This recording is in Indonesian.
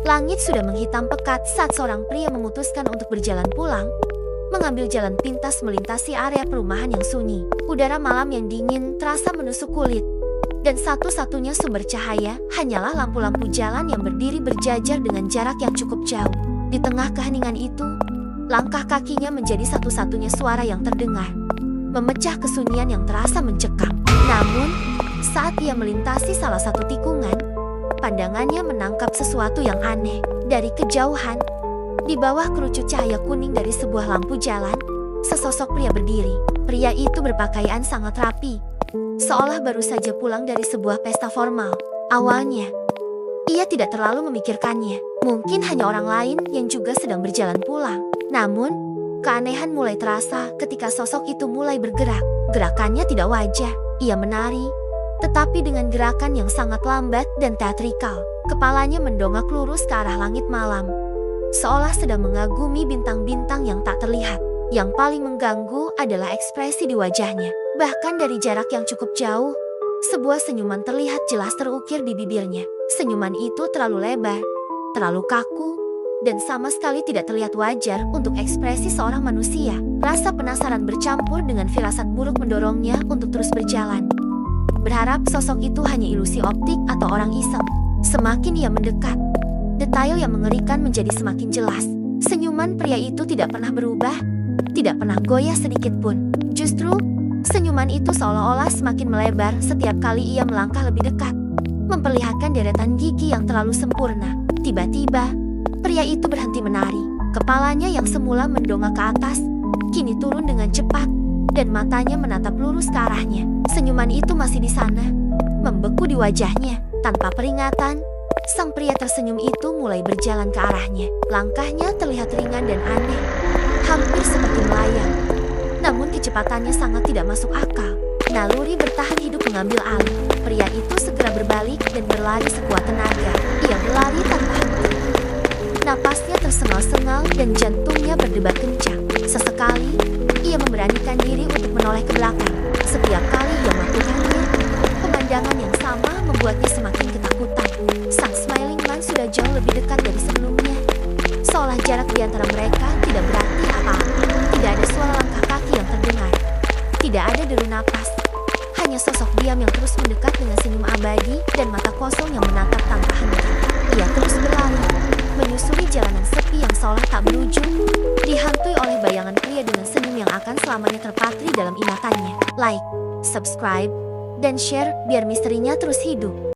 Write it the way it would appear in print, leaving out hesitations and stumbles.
Langit sudah menghitam pekat saat seorang pria memutuskan untuk berjalan pulang, mengambil jalan pintas melintasi area perumahan yang sunyi. Udara malam yang dingin terasa menusuk kulit, dan satu-satunya sumber cahaya hanyalah lampu-lampu jalan yang berdiri berjajar dengan jarak yang cukup jauh. Di tengah keheningan itu, langkah kakinya menjadi satu-satunya suara yang terdengar, memecah kesunyian yang terasa mencekam. Namun, saat ia melintasi salah satu tikungan, pandangannya menangkap sesuatu yang aneh. Dari kejauhan, di bawah kerucut cahaya kuning dari sebuah lampu jalan, sesosok pria berdiri. Pria itu berpakaian sangat rapi, seolah baru saja pulang dari sebuah pesta formal. Awalnya, ia tidak terlalu memikirkannya. Mungkin hanya orang lain yang juga sedang berjalan pulang. Namun, keanehan mulai terasa ketika sosok itu mulai bergerak. Gerakannya tidak wajar. Ia menari, tetapi dengan gerakan yang sangat lambat dan teatrikal. Kepalanya mendongak lurus ke arah langit malam, seolah sedang mengagumi bintang-bintang yang tak terlihat. Yang paling mengganggu adalah ekspresi di wajahnya. Bahkan dari jarak yang cukup jauh, sebuah senyuman terlihat jelas terukir di bibirnya. Senyuman itu terlalu lebar, terlalu kaku, dan sama sekali tidak terlihat wajar untuk ekspresi seorang manusia. Rasa penasaran bercampur dengan firasat buruk mendorongnya untuk terus berjalan, berharap sosok itu hanya ilusi optik atau orang iseng. Semakin ia mendekat, detail yang mengerikan menjadi semakin jelas. Senyuman pria itu tidak pernah berubah, tidak pernah goyah sedikit pun. Justru, senyuman itu seolah-olah semakin melebar setiap kali ia melangkah lebih dekat, memperlihatkan deretan gigi yang terlalu sempurna. Tiba-tiba, pria itu berhenti menari. Kepalanya yang semula mendongak ke atas, kini turun dengan cepat, dan matanya menatap lurus ke arahnya. Senyuman itu masih di sana, membeku di wajahnya. Tanpa peringatan, sang pria tersenyum itu mulai berjalan ke arahnya. Langkahnya terlihat ringan dan aneh, hampir seperti melayang. Namun kecepatannya sangat tidak masuk akal. Naluri bertahan hidup mengambil alih. Pria itu segera berbalik dan berlari sekuat tenaga. Ia berlari tanpa henti. Napasnya tersengal-sengal dan jantungnya berdebar kencang. Sesekali, ia memberanikan diri untuk menoleh ke belakang. Setiap kali ia melakukannya, pemandangan yang sama membuatnya semakin ketakutan. Sang Smiling Man sudah jauh lebih dekat dari sebelumnya, seolah jarak di antara mereka tidak berarti apa-apa. Tidak ada suara langkah kaki yang terdengar, tidak ada deru napas, hanya sosok diam yang terus mendekat dengan senyum abadi dan mata kosong yang menatap tanpa henti. Ia terus berlari, menyusuri jalanan sepi yang seolah tak berujung, dihantui oleh bayangan pria dengan senyum yang akan selamanya terpatri dalam ingatannya. Like, subscribe, dan share biar misterinya terus hidup.